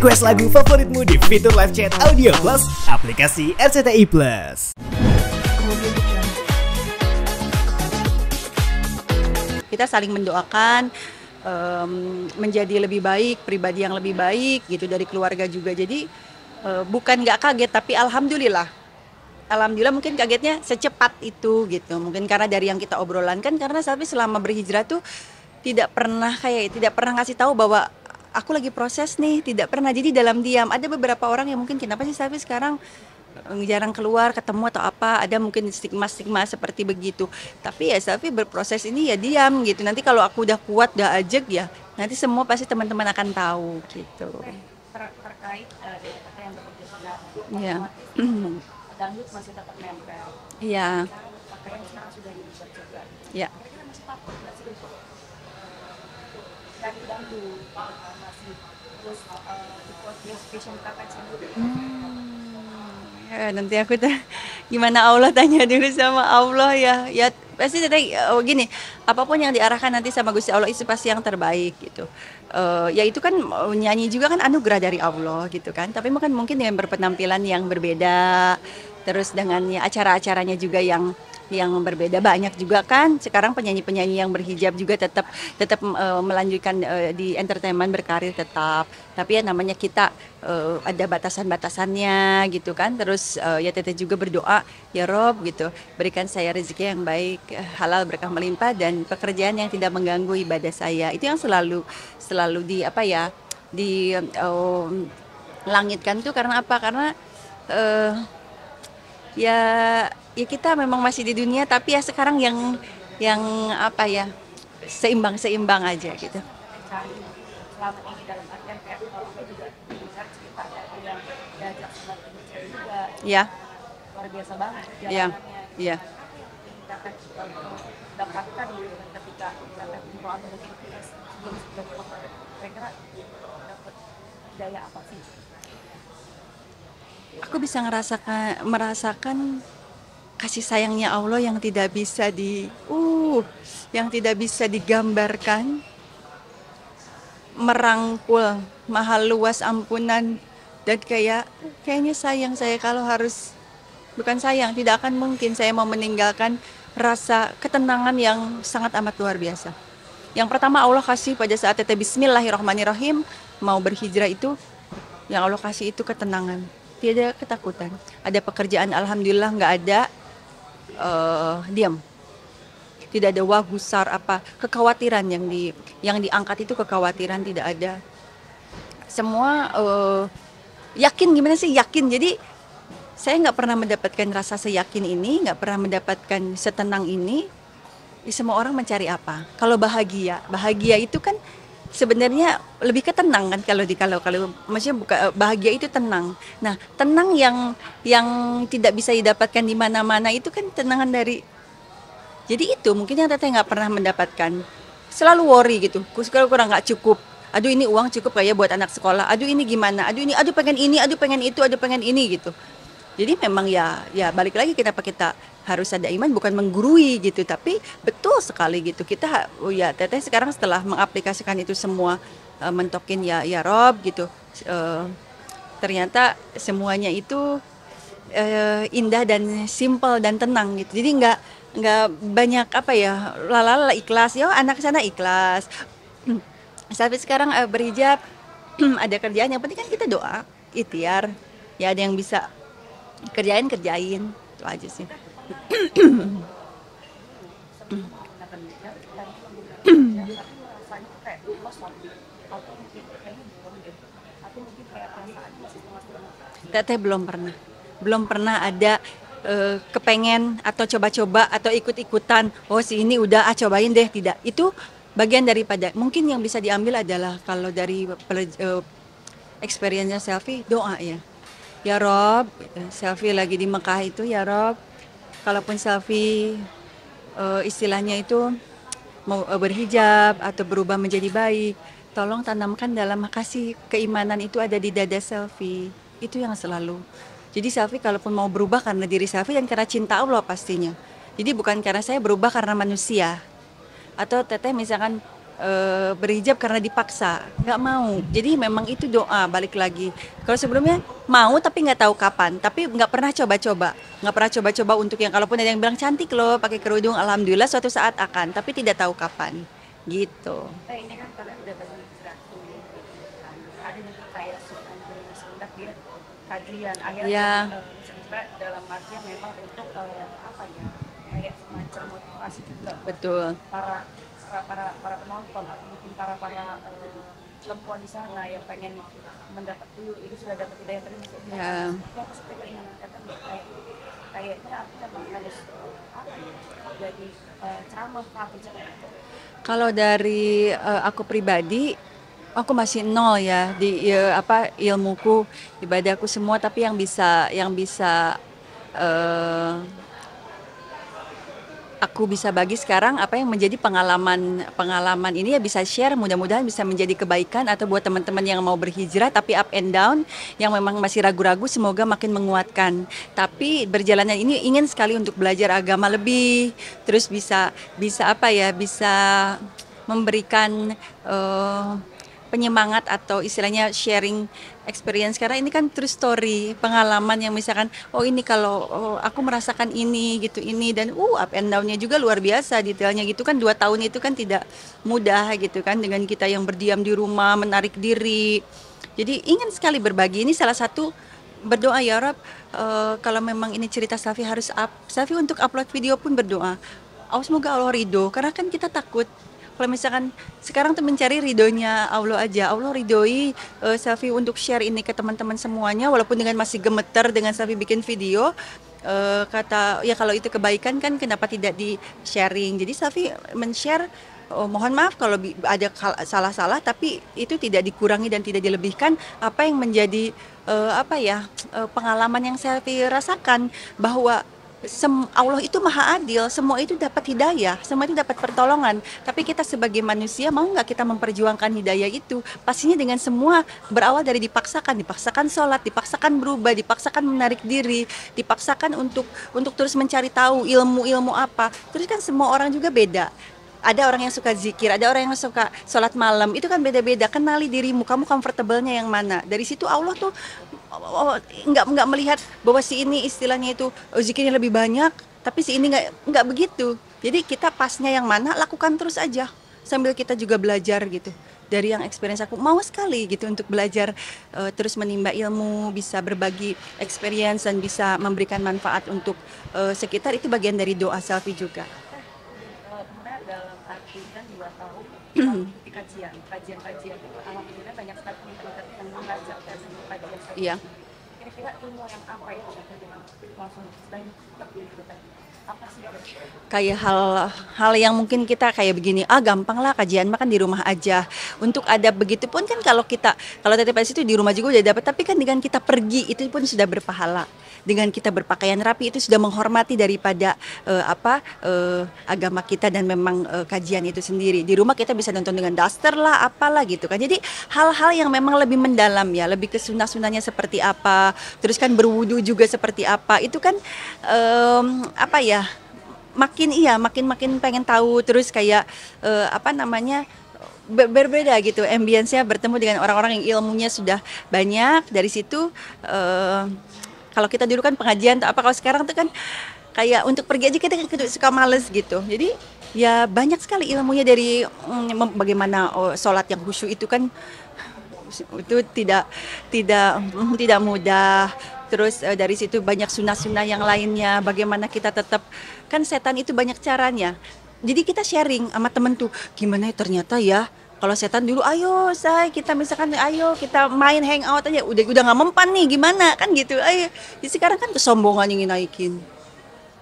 Request lagu favoritmu di fitur live chat Audio Plus aplikasi RCTI Plus. Kita saling mendoakan menjadi lebih baik, pribadi yang lebih baik gitu, dari keluarga juga. Jadi bukan nggak kaget, tapi alhamdulillah mungkin kagetnya secepat itu gitu. Mungkin karena dari yang kita obrolan kan, karena Selfie selama berhijrah tuh tidak pernah ngasih tahu bahwa aku lagi proses nih, tidak pernah. Jadi dalam diam. Ada beberapa orang yang mungkin kenapa sih Selfie sekarang jarang keluar, ketemu atau apa, ada mungkin stigma-stigma seperti begitu. Tapi ya Selfie berproses ini ya diam gitu. Nanti kalau aku udah kuat, udah ajak ya, nanti semua pasti teman-teman akan tahu gitu. Terkait dengan kata yang bekerja sebelah, Iya. dangdut masih tetap nempel. Iya. Pakaian sekarang sudah diubah juga. Iya. Kira-kira masih takut nggak sih untuk dangdut masih terus ikut fashion kakak sendiri? Ya, nanti aku gimana Allah, tanya dulu sama Allah ya. Ya pasti tadi gini, apapun yang diarahkan nanti sama Gusti Allah itu pasti yang terbaik gitu. Ya itu kan nyanyi juga kan anugerah dari Allah gitu kan. Tapi mungkin dengan berpenampilan yang berbeda, terus dengan ya, acara-acaranya juga yang berbeda, banyak juga kan sekarang penyanyi-penyanyi yang berhijab juga tetap melanjutkan di entertainment, berkarir tetap. Tapi ya namanya kita ada batasan-batasannya gitu kan. Terus ya Teteh juga berdoa, ya Rob gitu, berikan saya rezeki yang baik, halal, berkah melimpah, dan pekerjaan yang tidak mengganggu ibadah saya. Itu yang selalu di langitkan tuh. Karena apa? Karena ya kita memang masih di dunia, tapi ya sekarang yang seimbang aja gitu. Selama ini dalam artian kayak orang juga dengar cerita yang diajak sama teman-teman juga. Ya. Luar biasa banget Iya. jalanannya. Iya. Apa yang dapatkan gitu kan ketika dapat info atau mungkin sebelum kira-kira dapat daya apa sih? Aku bisa merasakan kasih sayangnya Allah yang tidak bisa digambarkan, merangkul, maha luas ampunan, dan kayaknya sayang saya kalau harus, bukan sayang, tidak akan mungkin saya mau meninggalkan rasa ketenangan yang sangat amat luar biasa. Yang pertama Allah kasih pada saat Teteh Bismillahirrahmanirrahim mau berhijrah itu, yang Allah kasih itu ketenangan. Tidak ada ketakutan. Ada pekerjaan, alhamdulillah nggak ada diam. Tidak ada wah gusar apa kekhawatiran yang diangkat itu, kekhawatiran tidak ada. Semua yakin, gimana sih yakin. Jadi saya nggak pernah mendapatkan rasa seyakin ini, nggak pernah mendapatkan setenang ini. Semua orang mencari apa? Kalau bahagia itu kan sebenarnya lebih ketenang kan, kalau maksudnya bahagia itu tenang. Nah, tenang yang tidak bisa didapatkan di mana-mana itu kan tenangan dari. Jadi itu mungkin yang Teteh nggak pernah mendapatkan. Selalu worry gitu. Kurang nggak cukup. Aduh ini uang cukup kayak buat anak sekolah. Aduh ini gimana? Aduh pengen ini, aduh pengen itu, aduh pengen ini gitu. Jadi memang ya balik lagi, kenapa kita harus ada iman, bukan menggurui gitu, tapi betul sekali gitu. Teteh sekarang setelah mengaplikasikan itu semua, mentokin ya Rob gitu, ternyata semuanya itu indah dan simple dan tenang gitu. Jadi nggak banyak lalala, ikhlas. Ya anak sana ikhlas. Sampai sekarang berhijab, ada kerjaan, yang penting kan kita doa, ikhtiar. Ya ada yang bisa kerjain, itu aja sih. Teteh belum pernah ada kepengen atau coba-coba atau ikut-ikutan, si ini udah cobain deh, tidak. Itu bagian daripada, mungkin yang bisa diambil adalah kalau dari experience-nya Selfie, doa ya. Ya Rob, Selfie lagi di Mekah itu, ya Rob, kalaupun Selfie istilahnya itu mau berhijab atau berubah menjadi baik, tolong tanamkan dalam kasih keimanan itu ada di dada Selfie. Itu yang selalu. Jadi Selfie kalaupun mau berubah karena diri Selfie dan karena cinta Allah pastinya. Jadi bukan karena saya berubah karena manusia. Atau Teteh misalkan berhijab karena dipaksa, nggak mau. Jadi memang itu doa, balik lagi. Kalau sebelumnya mau tapi nggak tahu kapan, tapi nggak pernah coba-coba, nggak pernah coba-coba untuk yang kalaupun ada yang bilang cantik loh pakai kerudung, alhamdulillah suatu saat akan, tapi tidak tahu kapan, gitu. Nah, ini kan kalian udah bagi satu kan. Ada juga kayak sebentar dia kajian akhirnya Ya. sebentar dalam artian memang untuk apa ya kayak semacam motivasi juga buat Betul. para penonton atau mungkin para perempuan di sana yang pengen mendapat dulu itu sudah dapat hidayah tadi maksudnya Ya. apa seperti keinginan kata kayaknya aku memang harus apa ya jadi ceramah apa Kalau dari aku pribadi, aku masih nol ya di apa ilmuku, ibadahku semua, tapi yang bisa eh, aku bisa bagi sekarang apa yang menjadi pengalaman ini ya bisa share, mudah-mudahan bisa menjadi kebaikan atau buat teman-teman yang mau berhijrah tapi up and down yang memang masih ragu-ragu, semoga makin menguatkan. Tapi berjalannya ini ingin sekali untuk belajar agama lebih, terus bisa apa ya, bisa memberikan penyemangat atau istilahnya sharing experience, karena ini kan true story, pengalaman yang misalkan oh ini kalau aku merasakan ini gitu ini, dan up and down-nya juga luar biasa detailnya gitu kan. 2 tahun itu kan tidak mudah gitu kan, dengan kita yang berdiam di rumah menarik diri. Jadi ingin sekali berbagi, ini salah satu berdoa ya Rob, kalau memang ini cerita Safi harus Safi untuk upload video pun berdoa, oh semoga Allah ridho, karena kan kita takut kalau misalkan sekarang tuh mencari ridhonya Allah aja. Allah ridhoi Safi untuk share ini ke teman-teman semuanya, walaupun dengan masih gemeter dengan Safi bikin video. Kata ya kalau itu kebaikan kan kenapa tidak di sharing. Jadi Safi men-share, mohon maaf kalau ada salah-salah, tapi itu tidak dikurangi dan tidak dilebihkan apa yang menjadi pengalaman yang Safi rasakan, bahwa Allah itu maha adil, semua itu dapat hidayah, semua itu dapat pertolongan. Tapi kita sebagai manusia mau nggak kita memperjuangkan hidayah itu? Pastinya dengan semua berawal dari dipaksakan sholat, dipaksakan berubah, dipaksakan menarik diri, dipaksakan untuk terus mencari tahu ilmu apa. Terus kan semua orang juga beda. Ada orang yang suka zikir, ada orang yang suka sholat malam, itu kan beda-beda. Kenali dirimu, kamu comfortable-nya yang mana. Dari situ Allah tuh nggak melihat bahwa si ini istilahnya itu zikirnya lebih banyak, tapi si ini nggak begitu. Jadi kita pasnya yang mana, lakukan terus aja, sambil kita juga belajar gitu. Dari yang experience aku, mau sekali gitu untuk belajar, terus menimba ilmu, bisa berbagi experience dan bisa memberikan manfaat untuk sekitar. Itu bagian dari doa Selfie juga. kemudian dalam arti kan 2 tahun di kajian alhamdulillah banyak sekali teman-teman yang mengajar kajian. Iya. Kira-kira ilmu yang apa yang langsung selain apa sih? Kayak hal yang mungkin kita kayak begini, gampang lah kajian makan di rumah aja. Untuk ada begitu pun kan kalau TTPS itu di rumah juga udah dapat, tapi kan dengan kita pergi itu pun sudah berpahala. Dengan kita berpakaian rapi itu sudah menghormati daripada agama kita dan memang kajian itu sendiri. Di rumah kita bisa nonton dengan daster lah, apalah gitu kan. Jadi hal-hal yang memang lebih mendalam ya, lebih ke sunnah-sunnahnya seperti apa, terus kan berwudu juga seperti apa. Itu kan makin pengen tahu, terus kayak berbeda gitu ambience-nya, bertemu dengan orang-orang yang ilmunya sudah banyak. Dari situ kalau kita dulu kan pengajian atau apa, kalau sekarang tuh kan kayak untuk pergi aja kita suka males gitu. Jadi ya banyak sekali ilmunya dari bagaimana sholat yang khusyuk itu kan itu tidak mudah. Terus dari situ banyak sunnah-sunnah yang lainnya, bagaimana kita tetap, kan setan itu banyak caranya. Jadi kita sharing sama temen tuh, gimana ya ternyata ya, kalau setan dulu ayo kita misalkan ayo kita main hangout aja, udah nggak mempan nih, gimana kan gitu. Ayo. Jadi sekarang kan kesombongan ingin naikin.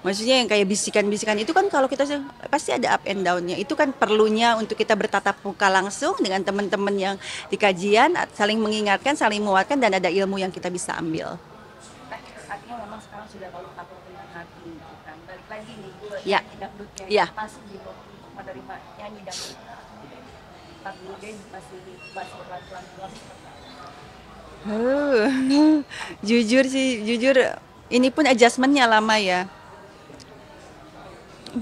Maksudnya yang kayak bisikan-bisikan itu kan kalau kita pasti ada up and down-nya. Itu kan perlunya untuk kita bertatap muka langsung dengan teman-teman yang di kajian, saling mengingatkan, saling menguatkan, dan ada ilmu yang kita bisa ambil. Artinya memang sekarang sudah tahu takut dengan hati kan. Balik lagi nih, Ya. dangdutnya Ya. masih belum menerima nyanyi dangdut. Tapi dia masih pelan-pelan. Jujur ini pun adjustment-nya lama ya.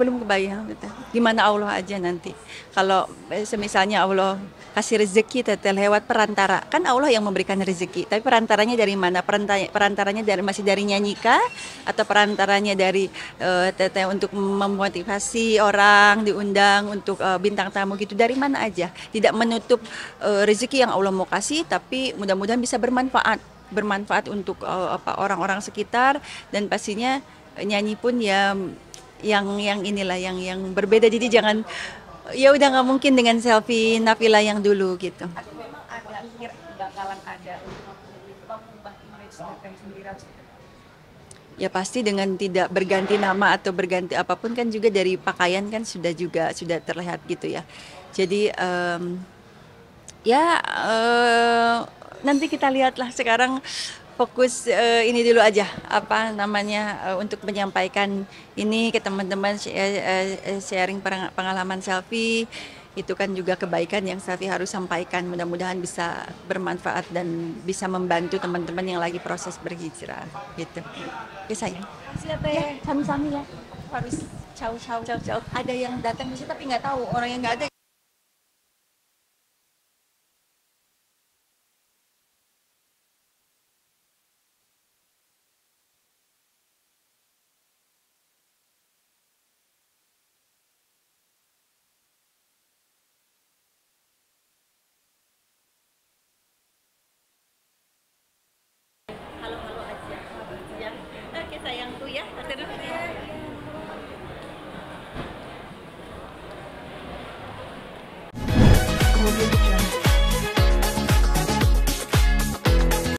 belum kebayang gitu. Gimana Allah aja nanti. Kalau semisalnya Allah kasih rezeki teteh lewat perantara, kan Allah yang memberikan rezeki. Tapi perantaranya dari mana? Perantaranya dari masih dari nyanyi kah? Atau perantaranya dari teteh untuk memotivasi orang diundang untuk bintang tamu gitu, dari mana aja? Tidak menutup rezeki yang Allah mau kasih, tapi mudah-mudahan bisa bermanfaat untuk orang-orang sekitar, dan pastinya nyanyi pun ya yang inilah yang berbeda. Jadi jangan, ya udah nggak mungkin dengan selfie Nabila yang dulu gitu. Atau memang ada bakalan ada mengubah image Teteh sendiri? Ya pasti dengan tidak berganti nama atau berganti apapun kan juga dari pakaian kan sudah terlihat gitu ya. Jadi ya nanti kita lihatlah, sekarang fokus ini dulu aja, apa namanya, untuk menyampaikan ini ke teman-teman, sharing pengalaman selfie. Itu kan juga kebaikan yang Selfie harus sampaikan, mudah-mudahan bisa bermanfaat dan bisa membantu teman-teman yang lagi proses berhijrah gitu. Oke sayang. Siapa ya? Sami-sami ya. Harus ciao. Ada yang datang di sini tapi nggak tahu, orang yang nggak ada. Halo aja. Ya. Oke sayangku ya. Terus ya.